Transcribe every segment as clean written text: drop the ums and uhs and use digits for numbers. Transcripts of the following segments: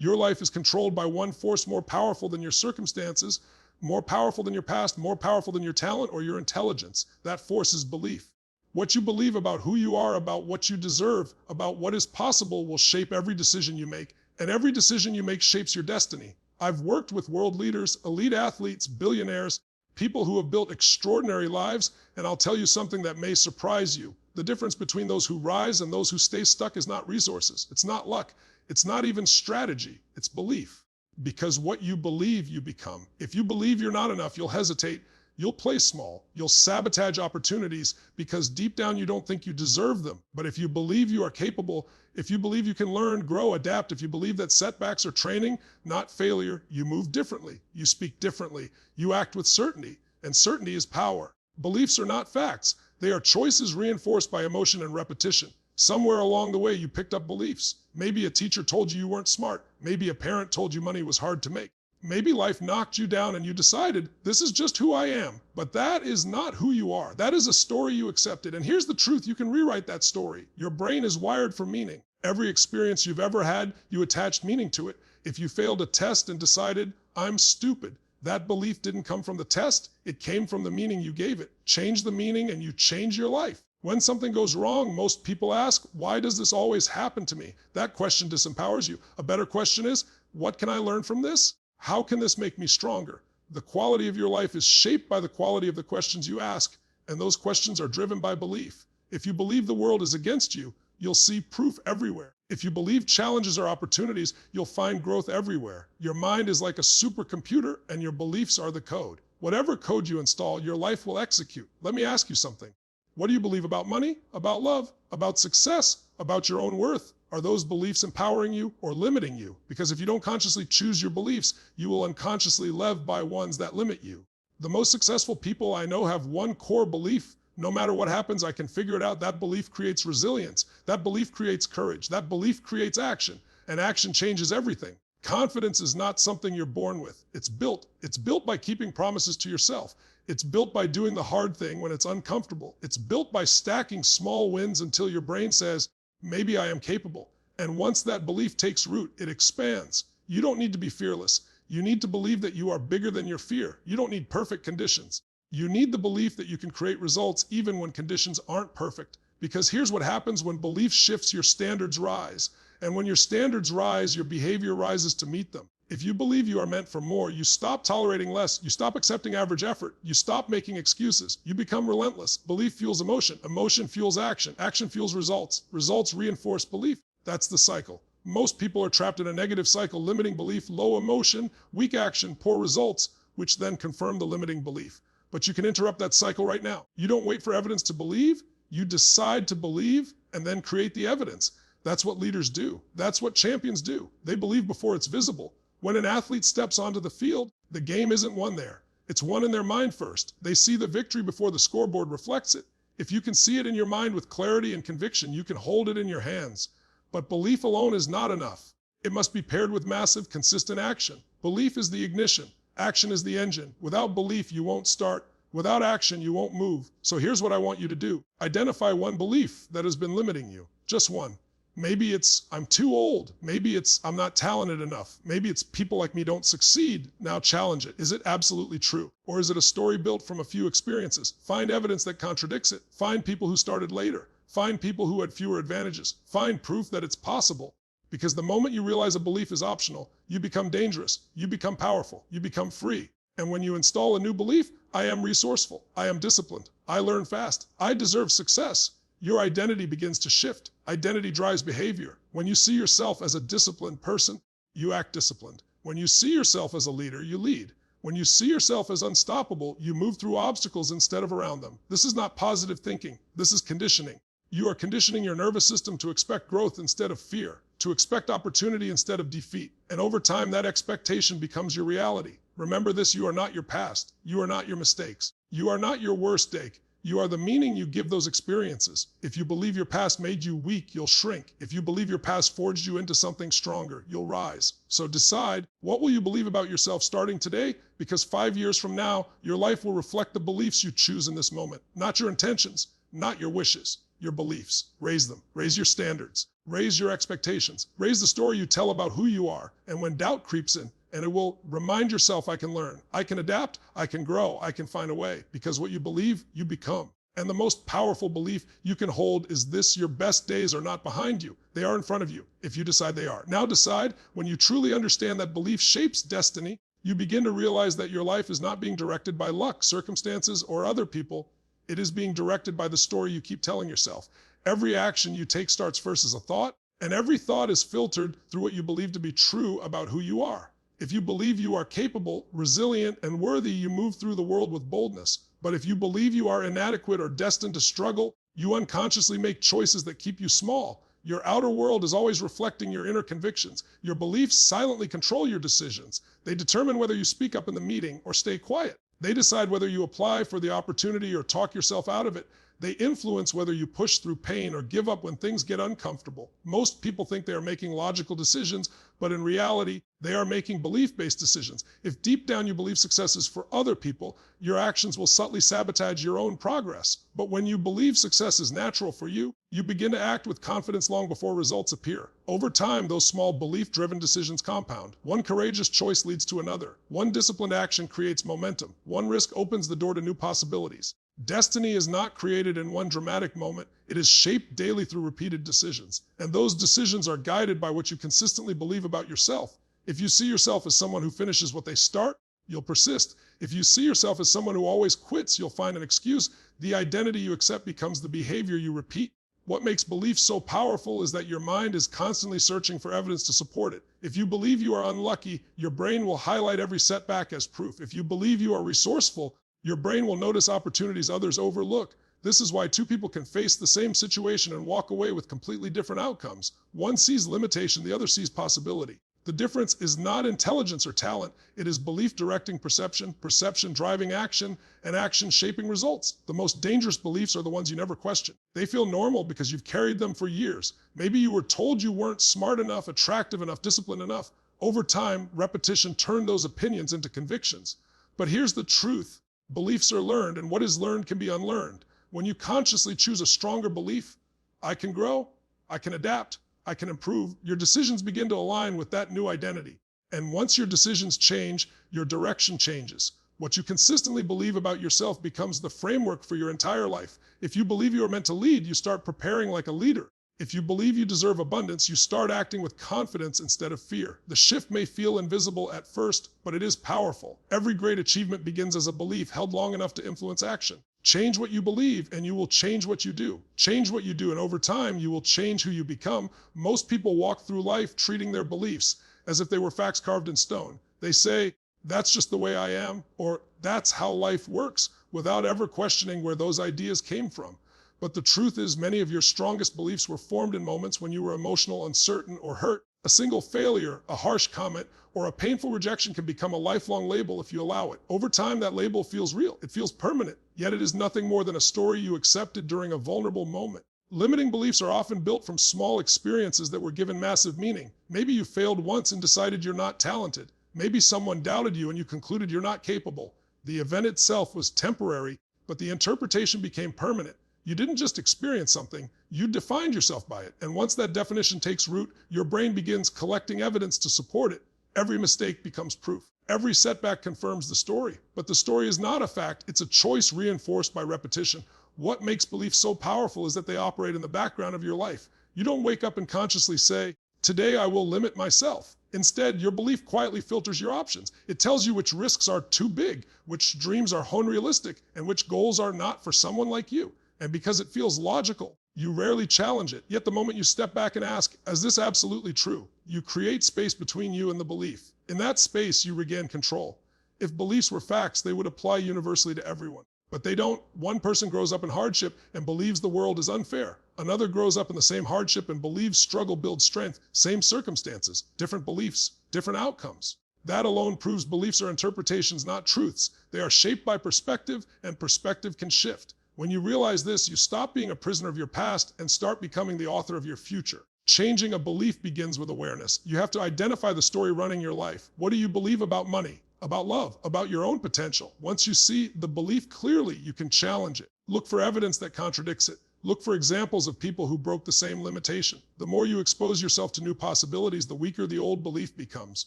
Your life is controlled by one force more powerful than your circumstances, more powerful than your past, more powerful than your talent or your intelligence. That force is belief. What you believe about who you are, about what you deserve, about what is possible will shape every decision you make, and every decision you make shapes your destiny. I've worked with world leaders, elite athletes, billionaires, people who have built extraordinary lives, and I'll tell you something that may surprise you. The difference between those who rise and those who stay stuck is not resources. It's not luck. It's not even strategy. It's belief. Because what you believe, you become. If you believe you're not enough, you'll hesitate. You'll play small. You'll sabotage opportunities because deep down you don't think you deserve them. But if you believe you are capable, if you believe you can learn, grow, adapt, if you believe that setbacks are training, not failure, you move differently. You speak differently. You act with certainty. And certainty is power. Beliefs are not facts. They are choices reinforced by emotion and repetition. Somewhere along the way, you picked up beliefs. Maybe a teacher told you weren't smart. Maybe a parent told you money was hard to make. Maybe life knocked you down and you decided, this is just who I am. But that is not who you are. That is a story you accepted. And here's the truth, you can rewrite that story. Your brain is wired for meaning. Every experience you've ever had, you attached meaning to it. If you failed a test and decided, I'm stupid, that belief didn't come from the test, it came from the meaning you gave it. Change the meaning and you change your life. When something goes wrong, most people ask, why does this always happen to me? That question disempowers you. A better question is, what can I learn from this? How can this make me stronger? The quality of your life is shaped by the quality of the questions you ask, and those questions are driven by belief. If you believe the world is against you, you'll see proof everywhere. If you believe challenges are opportunities, you'll find growth everywhere. Your mind is like a supercomputer, and your beliefs are the code. Whatever code you install, your life will execute. Let me ask you something. What do you believe about money, about love, about success, about your own worth? Are those beliefs empowering you or limiting you? Because if you don't consciously choose your beliefs, you will unconsciously live by ones that limit you. The most successful people I know have one core belief. No matter what happens, I can figure it out. That belief creates resilience. That belief creates courage. That belief creates action. And action changes everything. Confidence is not something you're born with. It's built. It's built by keeping promises to yourself. It's built by doing the hard thing when it's uncomfortable. It's built by stacking small wins until your brain says, maybe I am capable. And once that belief takes root, it expands. You don't need to be fearless. You need to believe that you are bigger than your fear. You don't need perfect conditions. You need the belief that you can create results even when conditions aren't perfect. Because here's what happens when belief shifts, your standards rise. And when your standards rise, your behavior rises to meet them. If you believe you are meant for more, you stop tolerating less, you stop accepting average effort, you stop making excuses, you become relentless. Belief fuels emotion, emotion fuels action, action fuels results, results reinforce belief. That's the cycle. Most people are trapped in a negative cycle, limiting belief, low emotion, weak action, poor results, which then confirm the limiting belief. But you can interrupt that cycle right now. You don't wait for evidence to believe, you decide to believe and then create the evidence. That's what leaders do. That's what champions do. They believe before it's visible. When an athlete steps onto the field, the game isn't won there. It's won in their mind first. They see the victory before the scoreboard reflects it. If you can see it in your mind with clarity and conviction, you can hold it in your hands. But belief alone is not enough. It must be paired with massive, consistent action. Belief is the ignition. Action is the engine. Without belief, you won't start. Without action, you won't move. So here's what I want you to do. Identify one belief that has been limiting you. Just one. Maybe it's, I'm too old. Maybe it's, I'm not talented enough. Maybe it's, people like me don't succeed. Now challenge it. Is it absolutely true? Or is it a story built from a few experiences? Find evidence that contradicts it. Find people who started later. Find people who had fewer advantages. Find proof that it's possible. Because the moment you realize a belief is optional, you become dangerous. You become powerful. You become free. And when you install a new belief, I am resourceful. I am disciplined. I learn fast. I deserve success. Your identity begins to shift. Identity drives behavior. When you see yourself as a disciplined person, you act disciplined. When you see yourself as a leader, you lead. When you see yourself as unstoppable, you move through obstacles instead of around them. This is not positive thinking. This is conditioning. You are conditioning your nervous system to expect growth instead of fear, to expect opportunity instead of defeat. And over time, that expectation becomes your reality. Remember this, you are not your past. You are not your mistakes. You are not your worst day. You are the meaning you give those experiences. If you believe your past made you weak, you'll shrink. If you believe your past forged you into something stronger, you'll rise. So decide, what will you believe about yourself starting today? Because 5 years from now, your life will reflect the beliefs you choose in this moment, not your intentions, not your wishes. Your beliefs. Raise them. Raise your standards. Raise your expectations. Raise the story you tell about who you are. And when doubt creeps in, and it will remind yourself, I can learn, I can adapt, I can grow, I can find a way. Because what you believe, you become. And the most powerful belief you can hold is this: your best days are not behind you. They are in front of you, if you decide they are. Now decide. When you truly understand that belief shapes destiny, you begin to realize that your life is not being directed by luck, circumstances, or other people. It is being directed by the story you keep telling yourself. Every action you take starts first as a thought, and every thought is filtered through what you believe to be true about who you are. If you believe you are capable, resilient, and worthy, you move through the world with boldness. But if you believe you are inadequate or destined to struggle, you unconsciously make choices that keep you small. Your outer world is always reflecting your inner convictions. Your beliefs silently control your decisions. They determine whether you speak up in the meeting or stay quiet. They decide whether you apply for the opportunity or talk yourself out of it. They influence whether you push through pain or give up when things get uncomfortable. Most people think they are making logical decisions, but in reality, they are making belief-based decisions. If deep down you believe success is for other people, your actions will subtly sabotage your own progress. But when you believe success is natural for you, you begin to act with confidence long before results appear. Over time, those small belief-driven decisions compound. One courageous choice leads to another. One disciplined action creates momentum. One risk opens the door to new possibilities. Destiny is not created in one dramatic moment. It is shaped daily through repeated decisions. And those decisions are guided by what you consistently believe about yourself. If you see yourself as someone who finishes what they start, you'll persist. If you see yourself as someone who always quits, you'll find an excuse. The identity you accept becomes the behavior you repeat. What makes belief so powerful is that your mind is constantly searching for evidence to support it. If you believe you are unlucky, your brain will highlight every setback as proof. If you believe you are resourceful, your brain will notice opportunities others overlook. This is why two people can face the same situation and walk away with completely different outcomes. One sees limitation, the other sees possibility. The difference is not intelligence or talent. It is belief directing perception, perception driving action, and action shaping results. The most dangerous beliefs are the ones you never question. They feel normal because you've carried them for years. Maybe you were told you weren't smart enough, attractive enough, disciplined enough. Over time, repetition turned those opinions into convictions. But here's the truth. Beliefs are learned, and what is learned can be unlearned. When you consciously choose a stronger belief, I can grow, I can adapt, I can improve, your decisions begin to align with that new identity. And once your decisions change, your direction changes. What you consistently believe about yourself becomes the framework for your entire life. If you believe you are meant to lead, you start preparing like a leader. If you believe you deserve abundance, you start acting with confidence instead of fear. The shift may feel invisible at first, but it is powerful. Every great achievement begins as a belief held long enough to influence action. Change what you believe, and you will change what you do. Change what you do, and over time, you will change who you become. Most people walk through life treating their beliefs as if they were facts carved in stone. They say, that's just the way I am, or that's how life works, without ever questioning where those ideas came from. But the truth is, many of your strongest beliefs were formed in moments when you were emotional, uncertain, or hurt. A single failure, a harsh comment, or a painful rejection can become a lifelong label if you allow it. Over time, that label feels real. It feels permanent, yet it is nothing more than a story you accepted during a vulnerable moment. Limiting beliefs are often built from small experiences that were given massive meaning. Maybe you failed once and decided you're not talented. Maybe someone doubted you and you concluded you're not capable. The event itself was temporary, but the interpretation became permanent. You didn't just experience something, you defined yourself by it. And once that definition takes root, your brain begins collecting evidence to support it. Every mistake becomes proof. Every setback confirms the story. But the story is not a fact, it's a choice reinforced by repetition. What makes beliefs so powerful is that they operate in the background of your life. You don't wake up and consciously say, today I will limit myself. Instead, your belief quietly filters your options. It tells you which risks are too big, which dreams are unrealistic, and which goals are not for someone like you. And because it feels logical, you rarely challenge it. Yet the moment you step back and ask, is this absolutely true? You create space between you and the belief. In that space, you regain control. If beliefs were facts, they would apply universally to everyone. But they don't. One person grows up in hardship and believes the world is unfair. Another grows up in the same hardship and believes struggle builds strength. Same circumstances, different beliefs, different outcomes. That alone proves beliefs are interpretations, not truths. They are shaped by perspective, and perspective can shift. When you realize this, you stop being a prisoner of your past and start becoming the author of your future. Changing a belief begins with awareness. You have to identify the story running your life. What do you believe about money, about love, about your own potential? Once you see the belief clearly, you can challenge it. Look for evidence that contradicts it. Look for examples of people who broke the same limitation. The more you expose yourself to new possibilities, the weaker the old belief becomes.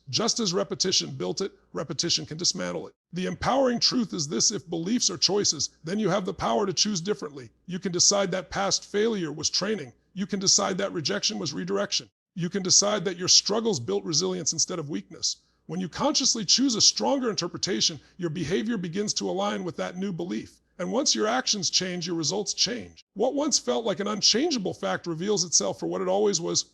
Just as repetition built it, repetition can dismantle it. The empowering truth is this: if beliefs are choices, then you have the power to choose differently. You can decide that past failure was training. You can decide that rejection was redirection. You can decide that your struggles built resilience instead of weakness. When you consciously choose a stronger interpretation, your behavior begins to align with that new belief. And once your actions change, your results change. What once felt like an unchangeable fact reveals itself for what it always was: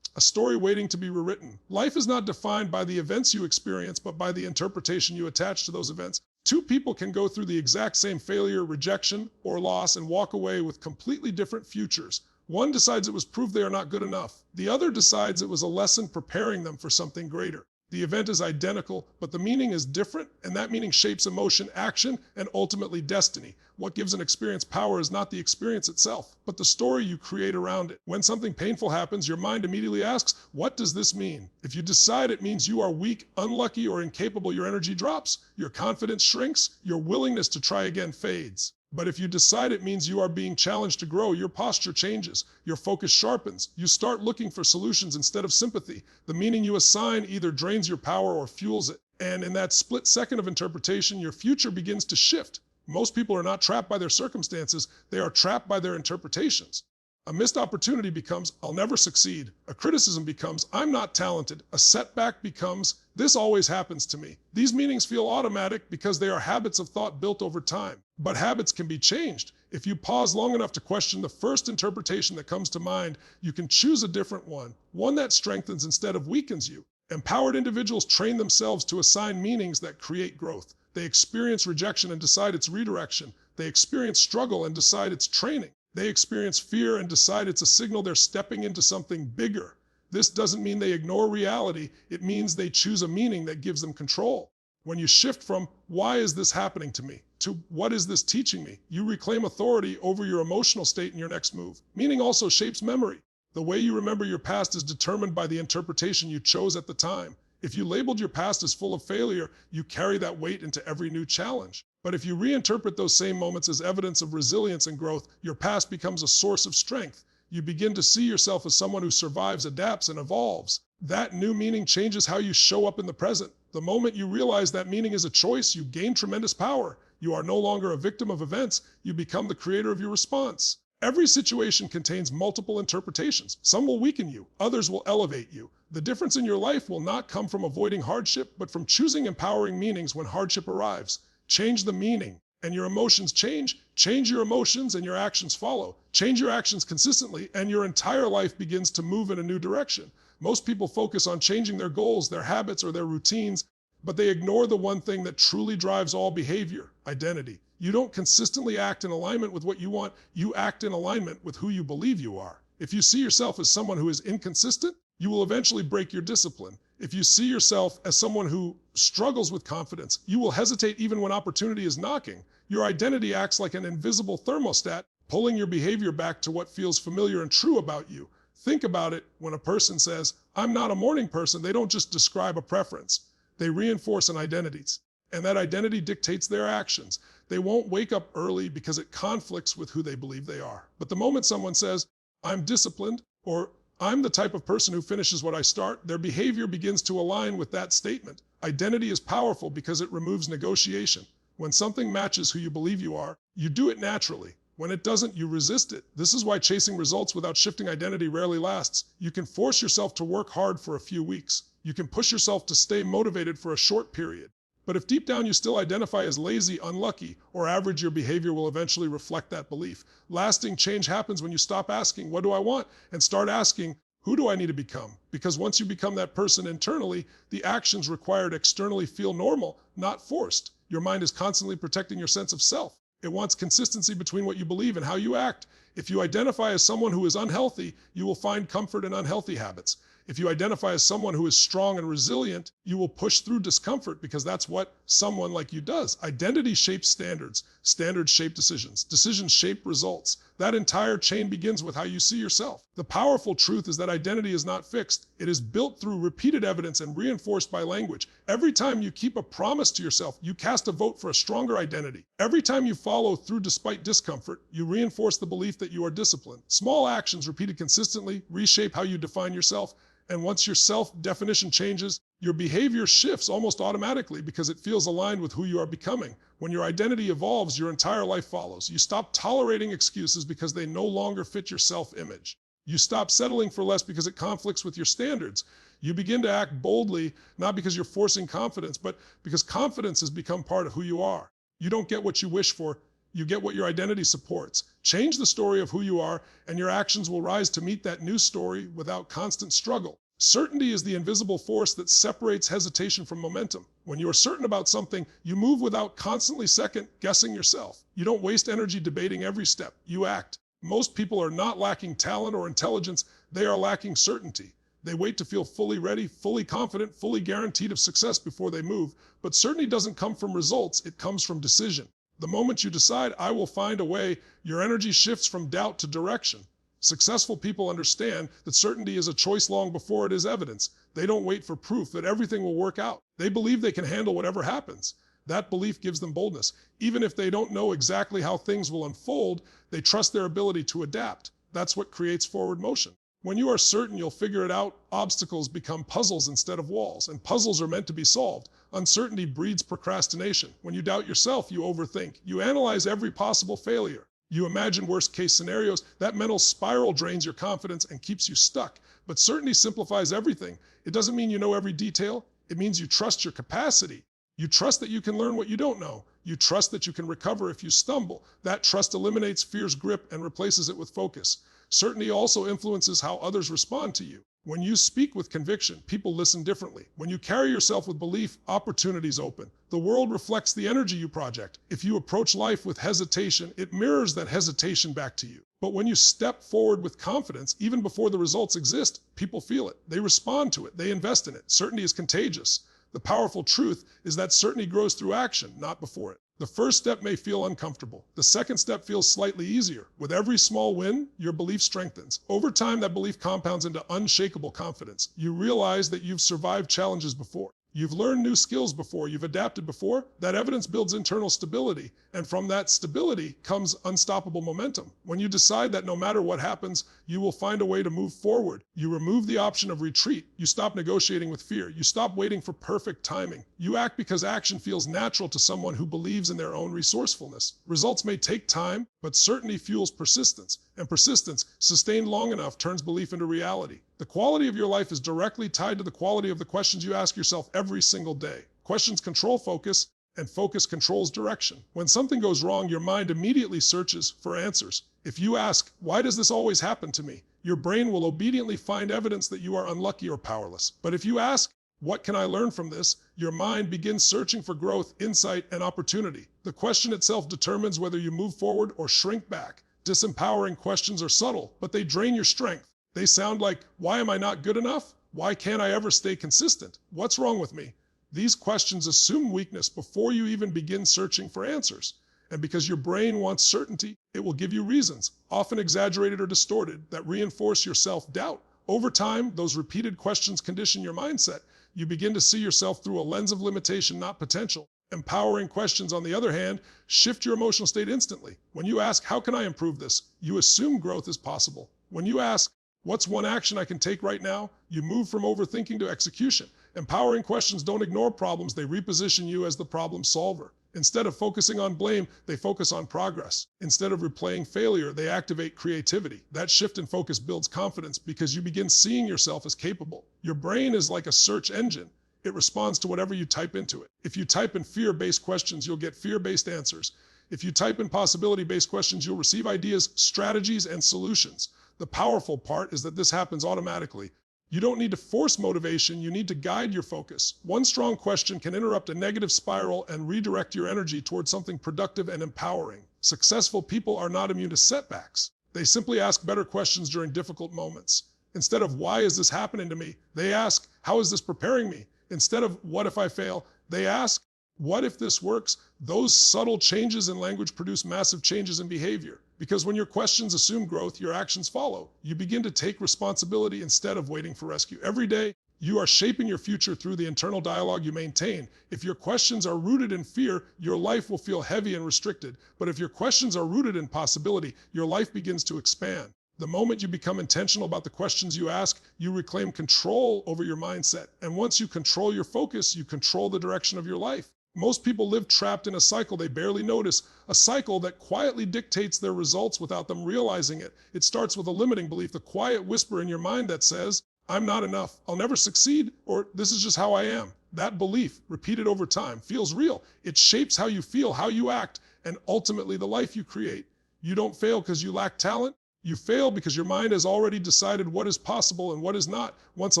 a story waiting to be rewritten. Life is not defined by the events you experience, but by the interpretation you attach to those events. Two people can go through the exact same failure, rejection, or loss and walk away with completely different futures. One decides it was proof they are not good enough. The other decides it was a lesson preparing them for something greater. The event is identical, but the meaning is different, and that meaning shapes emotion, action, and ultimately destiny. What gives an experience power is not the experience itself, but the story you create around it. When something painful happens, your mind immediately asks, what does this mean? If you decide it means you are weak, unlucky, or incapable, your energy drops, your confidence shrinks, your willingness to try again fades. But if you decide it means you are being challenged to grow, your posture changes, your focus sharpens, you start looking for solutions instead of sympathy. The meaning you assign either drains your power or fuels it. And in that split second of interpretation, your future begins to shift. Most people are not trapped by their circumstances, they are trapped by their interpretations. A missed opportunity becomes, I'll never succeed. A criticism becomes, I'm not talented. A setback becomes, this always happens to me. These meanings feel automatic because they are habits of thought built over time. But habits can be changed. If you pause long enough to question the first interpretation that comes to mind, you can choose a different one that strengthens instead of weakens you. Empowered individuals train themselves to assign meanings that create growth. They experience rejection and decide it's redirection. They experience struggle and decide it's training. They experience fear and decide it's a signal they're stepping into something bigger. This doesn't mean they ignore reality. It means they choose a meaning that gives them control. When you shift from, why is this happening to me, to what is this teaching me, you reclaim authority over your emotional state in your next move. Meaning also shapes memory. The way you remember your past is determined by the interpretation you chose at the time. If you labeled your past as full of failure, you carry that weight into every new challenge. But if you reinterpret those same moments as evidence of resilience and growth, your past becomes a source of strength. You begin to see yourself as someone who survives, adapts, and evolves. That new meaning changes how you show up in the present. The moment you realize that meaning is a choice, you gain tremendous power. You are no longer a victim of events, you become the creator of your response. Every situation contains multiple interpretations. Some will weaken you, others will elevate you. The difference in your life will not come from avoiding hardship, but from choosing empowering meanings when hardship arrives. Change the meaning, and your emotions change. Change your emotions, and your actions follow. Change your actions consistently, and your entire life begins to move in a new direction. Most people focus on changing their goals, their habits, or their routines, but they ignore the one thing that truly drives all behavior: identity. You don't consistently act in alignment with what you want, you act in alignment with who you believe you are. If you see yourself as someone who is inconsistent, you will eventually break your discipline. If you see yourself as someone who struggles with confidence, you will hesitate even when opportunity is knocking. Your identity acts like an invisible thermostat, pulling your behavior back to what feels familiar and true about you. Think about it. When a person says, I'm not a morning person, they don't just describe a preference. They reinforce an identity, and that identity dictates their actions. They won't wake up early because it conflicts with who they believe they are. But the moment someone says, I'm disciplined, or I'm the type of person who finishes what I start, their behavior begins to align with that statement. Identity is powerful because it removes negotiation. When something matches who you believe you are, you do it naturally. When it doesn't, you resist it. This is why chasing results without shifting identity rarely lasts. You can force yourself to work hard for a few weeks. You can push yourself to stay motivated for a short period. But if deep down you still identify as lazy, unlucky, or average, your behavior will eventually reflect that belief. Lasting change happens when you stop asking, what do I want? And start asking, who do I need to become? Because once you become that person internally, the actions required externally feel normal, not forced. Your mind is constantly protecting your sense of self. It wants consistency between what you believe and how you act. If you identify as someone who is unhealthy, you will find comfort in unhealthy habits. If you identify as someone who is strong and resilient, you will push through discomfort because that's what someone like you does. Identity shapes standards. Standards shape decisions. Decisions shape results. That entire chain begins with how you see yourself. The powerful truth is that identity is not fixed. It is built through repeated evidence and reinforced by language. Every time you keep a promise to yourself, you cast a vote for a stronger identity. Every time you follow through despite discomfort, you reinforce the belief that you are disciplined. Small actions repeated consistently reshape how you define yourself. And once your self-definition changes, your behavior shifts almost automatically because it feels aligned with who you are becoming. When your identity evolves, your entire life follows. You stop tolerating excuses because they no longer fit your self-image. You stop settling for less because it conflicts with your standards. You begin to act boldly, not because you're forcing confidence, but because confidence has become part of who you are. You don't get what you wish for, you get what your identity supports. Change the story of who you are, and your actions will rise to meet that new story without constant struggle. Certainty is the invisible force that separates hesitation from momentum. When you are certain about something, you move without constantly second-guessing yourself. You don't waste energy debating every step. You act. Most people are not lacking talent or intelligence. They are lacking certainty. They wait to feel fully ready, fully confident, fully guaranteed of success before they move. But certainty doesn't come from results. It comes from decision. The moment you decide, I will find a way, your energy shifts from doubt to direction. Successful people understand that certainty is a choice long before it is evidence. They don't wait for proof that everything will work out. They believe they can handle whatever happens. That belief gives them boldness. Even if they don't know exactly how things will unfold, they trust their ability to adapt. That's what creates forward motion. When you are certain you'll figure it out, obstacles become puzzles instead of walls, and puzzles are meant to be solved. Uncertainty breeds procrastination. When you doubt yourself, you overthink. You analyze every possible failure. You imagine worst-case scenarios. That mental spiral drains your confidence and keeps you stuck. But certainty simplifies everything. It doesn't mean you know every detail. It means you trust your capacity. You trust that you can learn what you don't know. You trust that you can recover if you stumble. That trust eliminates fear's grip and replaces it with focus. Certainty also influences how others respond to you. When you speak with conviction, people listen differently. When you carry yourself with belief, opportunities open. The world reflects the energy you project. If you approach life with hesitation, it mirrors that hesitation back to you. But when you step forward with confidence, even before the results exist, people feel it. They respond to it. They invest in it. Certainty is contagious. The powerful truth is that certainty grows through action, not before it. The first step may feel uncomfortable. The second step feels slightly easier. With every small win, your belief strengthens. Over time, that belief compounds into unshakable confidence. You realize that you've survived challenges before. You've learned new skills before. You've adapted before. That evidence builds internal stability. And from that stability comes unstoppable momentum. When you decide that no matter what happens, you will find a way to move forward, you remove the option of retreat. You stop negotiating with fear. You stop waiting for perfect timing. You act because action feels natural to someone who believes in their own resourcefulness. Results may take time, but certainty fuels persistence. And persistence, sustained long enough, turns belief into reality. The quality of your life is directly tied to the quality of the questions you ask yourself every single day. Questions control focus, and focus controls direction. When something goes wrong, your mind immediately searches for answers. If you ask, why does this always happen to me? Your brain will obediently find evidence that you are unlucky or powerless. But if you ask, what can I learn from this? Your mind begins searching for growth, insight, and opportunity. The question itself determines whether you move forward or shrink back. Disempowering questions are subtle, but they drain your strength. They sound like, why am I not good enough? Why can't I ever stay consistent? What's wrong with me? These questions assume weakness before you even begin searching for answers. And because your brain wants certainty, it will give you reasons, often exaggerated or distorted, that reinforce your self-doubt. Over time, those repeated questions condition your mindset. You begin to see yourself through a lens of limitation, not potential. Empowering questions, on the other hand, shift your emotional state instantly. When you ask, how can I improve this? You assume growth is possible. When you ask, what's one action I can take right now? You move from overthinking to execution. Empowering questions don't ignore problems, they reposition you as the problem solver. Instead of focusing on blame, they focus on progress. Instead of replaying failure, they activate creativity. That shift in focus builds confidence because you begin seeing yourself as capable. Your brain is like a search engine. It responds to whatever you type into it. If you type in fear-based questions, you'll get fear-based answers. If you type in possibility-based questions, you'll receive ideas, strategies, and solutions. The powerful part is that this happens automatically. You don't need to force motivation, you need to guide your focus. One strong question can interrupt a negative spiral and redirect your energy towards something productive and empowering. Successful people are not immune to setbacks. They simply ask better questions during difficult moments. Instead of, why is this happening to me? They ask, how is this preparing me? Instead of, what if I fail? They ask, what if this works? Those subtle changes in language produce massive changes in behavior. Because when your questions assume growth, your actions follow. You begin to take responsibility instead of waiting for rescue. Every day, you are shaping your future through the internal dialogue you maintain. If your questions are rooted in fear, your life will feel heavy and restricted. But if your questions are rooted in possibility, your life begins to expand. The moment you become intentional about the questions you ask, you reclaim control over your mindset. And once you control your focus, you control the direction of your life. Most people live trapped in a cycle they barely notice, a cycle that quietly dictates their results without them realizing it. It starts with a limiting belief, the quiet whisper in your mind that says, I'm not enough, I'll never succeed, or this is just how I am. That belief, repeated over time, feels real. It shapes how you feel, how you act, and ultimately the life you create. You don't fail because you lack talent. You fail because your mind has already decided what is possible and what is not. Once a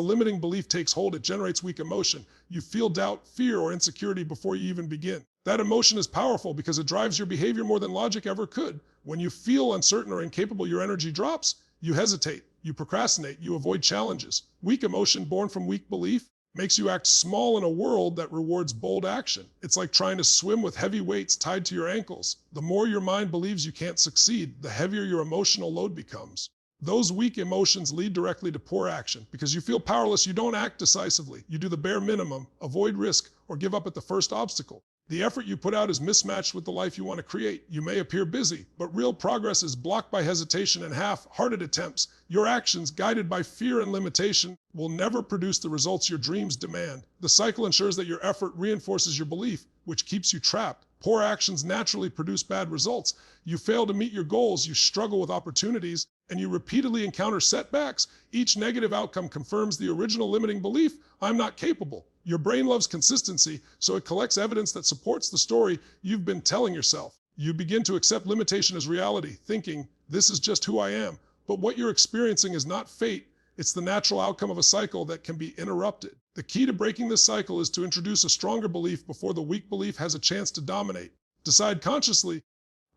limiting belief takes hold, it generates weak emotion. You feel doubt, fear, or insecurity before you even begin. That emotion is powerful because it drives your behavior more than logic ever could. When you feel uncertain or incapable, your energy drops. You hesitate, you procrastinate, you avoid challenges. Weak emotion born from weak belief makes you act small in a world that rewards bold action. It's like trying to swim with heavy weights tied to your ankles. The more your mind believes you can't succeed, the heavier your emotional load becomes. Those weak emotions lead directly to poor action. Because you feel powerless, you don't act decisively. You do the bare minimum, avoid risk, or give up at the first obstacle. The effort you put out is mismatched with the life you want to create. You may appear busy, but real progress is blocked by hesitation and half-hearted attempts. Your actions, guided by fear and limitation, will never produce the results your dreams demand. The cycle ensures that your effort reinforces your belief, which keeps you trapped. Poor actions naturally produce bad results. You fail to meet your goals, you struggle with opportunities, and you repeatedly encounter setbacks. Each negative outcome confirms the original limiting belief, I'm not capable. Your brain loves consistency, so it collects evidence that supports the story you've been telling yourself. You begin to accept limitation as reality, thinking, this is just who I am. But what you're experiencing is not fate, it's the natural outcome of a cycle that can be interrupted. The key to breaking this cycle is to introduce a stronger belief before the weak belief has a chance to dominate. Decide consciously,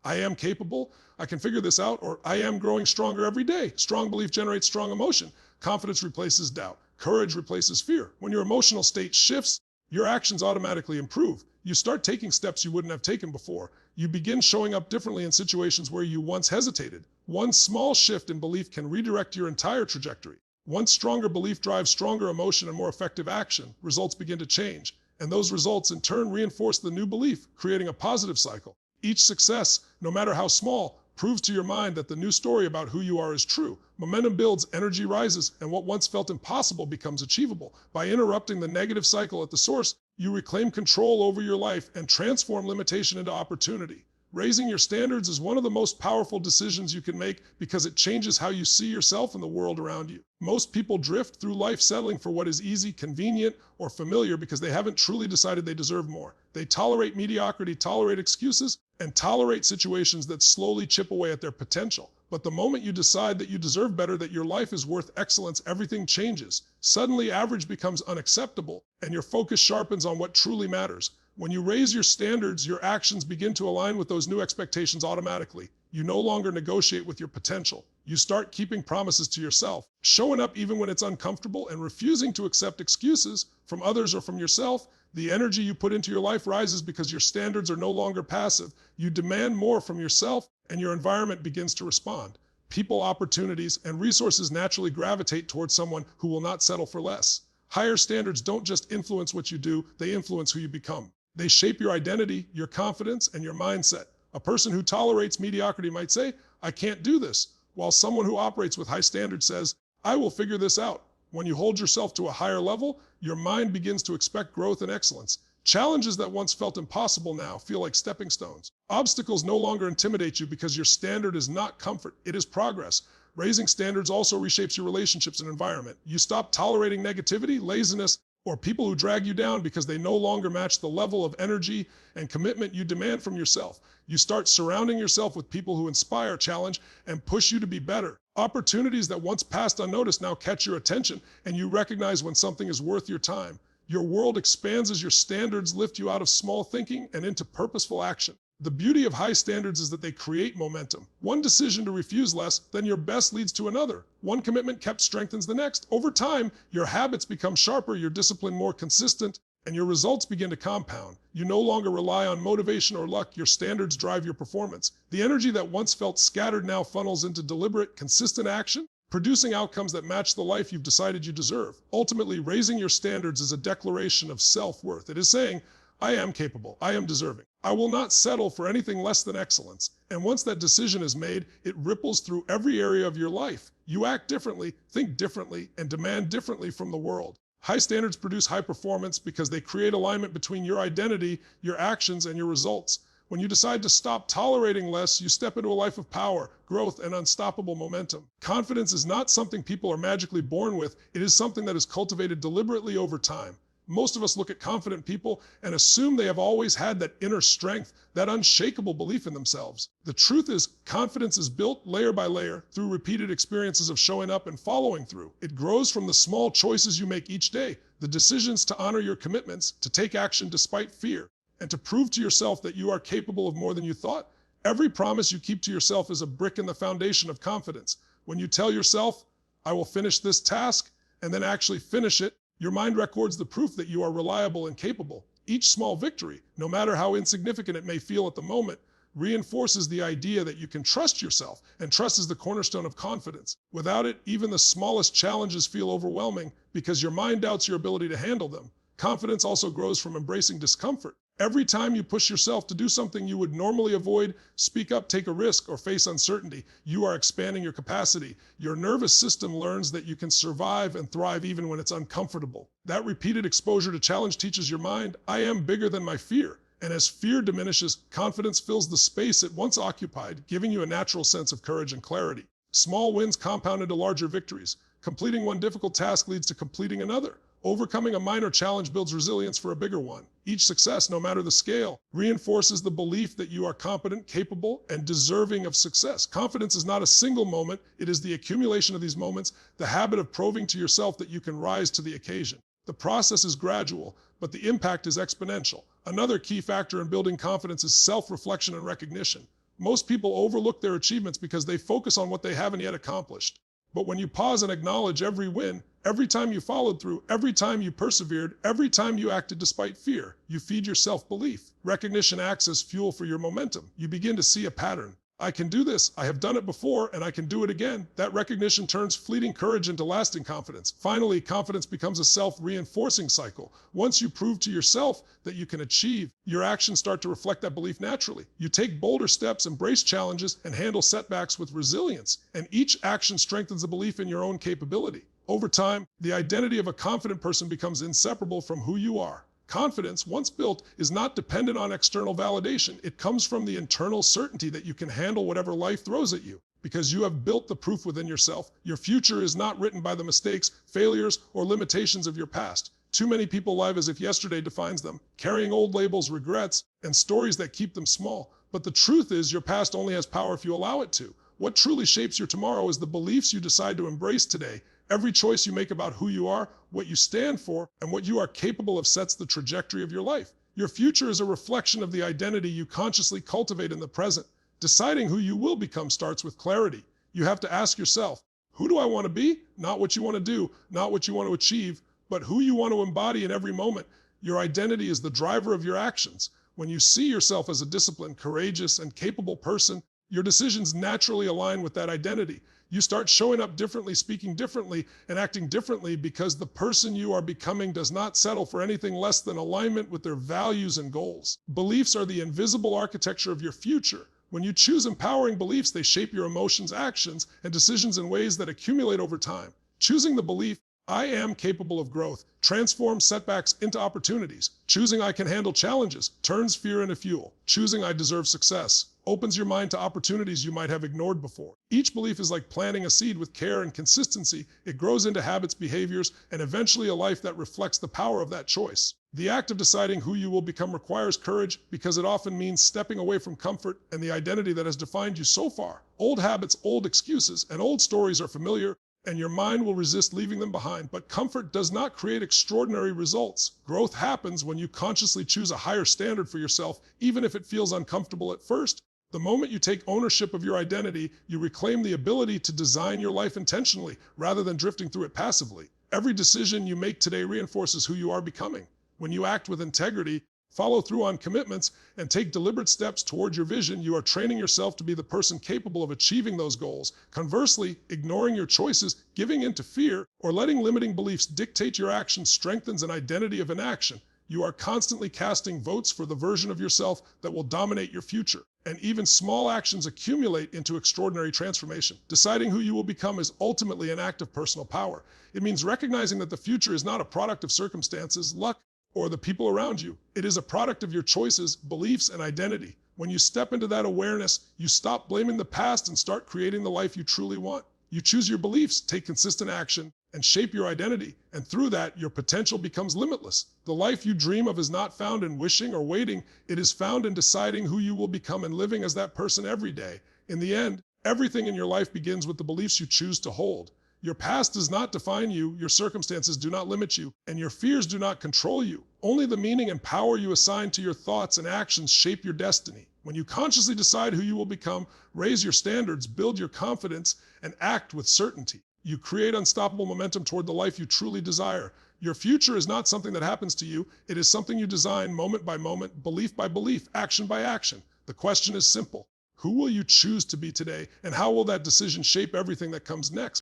I am capable, I can figure this out, or I am growing stronger every day. Strong belief generates strong emotion. Confidence replaces doubt. Courage replaces fear. When your emotional state shifts, your actions automatically improve. You start taking steps you wouldn't have taken before. You begin showing up differently in situations where you once hesitated. One small shift in belief can redirect your entire trajectory. Once stronger belief drives stronger emotion and more effective action, results begin to change. And those results in turn reinforce the new belief, creating a positive cycle. Each success, no matter how small, proves to your mind that the new story about who you are is true. Momentum builds, energy rises, and what once felt impossible becomes achievable. By interrupting the negative cycle at the source, you reclaim control over your life and transform limitation into opportunity. Raising your standards is one of the most powerful decisions you can make because it changes how you see yourself and the world around you. Most people drift through life settling for what is easy, convenient, or familiar because they haven't truly decided they deserve more. They tolerate mediocrity, tolerate excuses, and tolerate situations that slowly chip away at their potential. But the moment you decide that you deserve better, that your life is worth excellence, everything changes. Suddenly, average becomes unacceptable, and your focus sharpens on what truly matters. When you raise your standards, your actions begin to align with those new expectations automatically. You no longer negotiate with your potential. You start keeping promises to yourself, showing up even when it's uncomfortable, and refusing to accept excuses from others or from yourself. The energy you put into your life rises because your standards are no longer passive. You demand more from yourself, and your environment begins to respond. People, opportunities, and resources naturally gravitate towards someone who will not settle for less. Higher standards don't just influence what you do, they influence who you become. They shape your identity, your confidence, and your mindset. A person who tolerates mediocrity might say, I can't do this, while someone who operates with high standards says, I will figure this out. When you hold yourself to a higher level, your mind begins to expect growth and excellence. Challenges that once felt impossible now feel like stepping stones. Obstacles no longer intimidate you because your standard is not comfort, it is progress. Raising standards also reshapes your relationships and environment. You stop tolerating negativity, laziness, or people who drag you down because they no longer match the level of energy and commitment you demand from yourself. You start surrounding yourself with people who inspire, challenge, and push you to be better. Opportunities that once passed unnoticed now catch your attention, and you recognize when something is worth your time. Your world expands as your standards lift you out of small thinking and into purposeful action. The beauty of high standards is that they create momentum. One decision to refuse less than your best leads to another. One commitment kept strengthens the next. Over time, your habits become sharper, your discipline more consistent, and your results begin to compound. You no longer rely on motivation or luck. Your standards drive your performance. The energy that once felt scattered now funnels into deliberate, consistent action, producing outcomes that match the life you've decided you deserve. Ultimately, raising your standards is a declaration of self-worth. It is saying, I am capable, I am deserving. I will not settle for anything less than excellence. And once that decision is made, it ripples through every area of your life. You act differently, think differently, and demand differently from the world. High standards produce high performance because they create alignment between your identity, your actions, and your results. When you decide to stop tolerating less, you step into a life of power, growth, and unstoppable momentum. Confidence is not something people are magically born with. It is something that is cultivated deliberately over time. Most of us look at confident people and assume they have always had that inner strength, that unshakable belief in themselves. The truth is, confidence is built layer by layer through repeated experiences of showing up and following through. It grows from the small choices you make each day, the decisions to honor your commitments, to take action despite fear, and to prove to yourself that you are capable of more than you thought. Every promise you keep to yourself is a brick in the foundation of confidence. When you tell yourself, I will finish this task, and then actually finish it, your mind records the proof that you are reliable and capable. Each small victory, no matter how insignificant it may feel at the moment, reinforces the idea that you can trust yourself, and trust is the cornerstone of confidence. Without it, even the smallest challenges feel overwhelming because your mind doubts your ability to handle them. Confidence also grows from embracing discomfort. Every time you push yourself to do something you would normally avoid, speak up, take a risk, or face uncertainty, you are expanding your capacity. Your nervous system learns that you can survive and thrive even when it's uncomfortable. That repeated exposure to challenge teaches your mind, I am bigger than my fear. And as fear diminishes, confidence fills the space it once occupied, giving you a natural sense of courage and clarity. Small wins compound into larger victories. Completing one difficult task leads to completing another. Overcoming a minor challenge builds resilience for a bigger one. Each success, no matter the scale, reinforces the belief that you are competent, capable, and deserving of success. Confidence is not a single moment. It is the accumulation of these moments, the habit of proving to yourself that you can rise to the occasion. The process is gradual, but the impact is exponential. Another key factor in building confidence is self-reflection and recognition. Most people overlook their achievements because they focus on what they haven't yet accomplished. But when you pause and acknowledge every win, every time you followed through, every time you persevered, every time you acted despite fear, you feed your self-belief. Recognition acts as fuel for your momentum. You begin to see a pattern. I can do this, I have done it before, and I can do it again. That recognition turns fleeting courage into lasting confidence. Finally, confidence becomes a self-reinforcing cycle. Once you prove to yourself that you can achieve, your actions start to reflect that belief naturally. You take bolder steps, embrace challenges, and handle setbacks with resilience. And each action strengthens the belief in your own capability. Over time, the identity of a confident person becomes inseparable from who you are. Confidence, once built, is not dependent on external validation. It comes from the internal certainty that you can handle whatever life throws at you. Because you have built the proof within yourself, your future is not written by the mistakes, failures, or limitations of your past. Too many people live as if yesterday defines them, carrying old labels, regrets, and stories that keep them small. But the truth is, your past only has power if you allow it to. What truly shapes your tomorrow is the beliefs you decide to embrace today. Every choice you make about who you are, what you stand for, and what you are capable of sets the trajectory of your life. Your future is a reflection of the identity you consciously cultivate in the present. Deciding who you will become starts with clarity. You have to ask yourself, who do I want to be? Not what you want to do, not what you want to achieve, but who you want to embody in every moment. Your identity is the driver of your actions. When you see yourself as a disciplined, courageous, and capable person, your decisions naturally align with that identity. You start showing up differently, speaking differently, and acting differently because the person you are becoming does not settle for anything less than alignment with their values and goals. Beliefs are the invisible architecture of your future. When you choose empowering beliefs, they shape your emotions, actions, and decisions in ways that accumulate over time. Choosing the belief, I am capable of growth, transforms setbacks into opportunities. Choosing I can handle challenges turns fear into fuel. Choosing I deserve success opens your mind to opportunities you might have ignored before. Each belief is like planting a seed with care and consistency. It grows into habits, behaviors, and eventually a life that reflects the power of that choice. The act of deciding who you will become requires courage because it often means stepping away from comfort and the identity that has defined you so far. Old habits, old excuses, and old stories are familiar, and your mind will resist leaving them behind. But comfort does not create extraordinary results. Growth happens when you consciously choose a higher standard for yourself, even if it feels uncomfortable at first. The moment you take ownership of your identity, you reclaim the ability to design your life intentionally rather than drifting through it passively. Every decision you make today reinforces who you are becoming. When you act with integrity, follow through on commitments, and take deliberate steps toward your vision, you are training yourself to be the person capable of achieving those goals. Conversely, ignoring your choices, giving in to fear, or letting limiting beliefs dictate your actions strengthens an identity of inaction. You are constantly casting votes for the version of yourself that will dominate your future. And even small actions accumulate into extraordinary transformation. Deciding who you will become is ultimately an act of personal power. It means recognizing that the future is not a product of circumstances, luck, or the people around you. It is a product of your choices, beliefs, and identity. When you step into that awareness, you stop blaming the past and start creating the life you truly want. You choose your beliefs, take consistent action, and shape your identity. And through that, your potential becomes limitless. The life you dream of is not found in wishing or waiting. It is found in deciding who you will become and living as that person every day. In the end, everything in your life begins with the beliefs you choose to hold. Your past does not define you, your circumstances do not limit you, and your fears do not control you. Only the meaning and power you assign to your thoughts and actions shape your destiny. When you consciously decide who you will become, raise your standards, build your confidence, and act with certainty, you create unstoppable momentum toward the life you truly desire. Your future is not something that happens to you. It is something you design moment by moment, belief by belief, action by action. The question is simple. Who will you choose to be today, and how will that decision shape everything that comes next?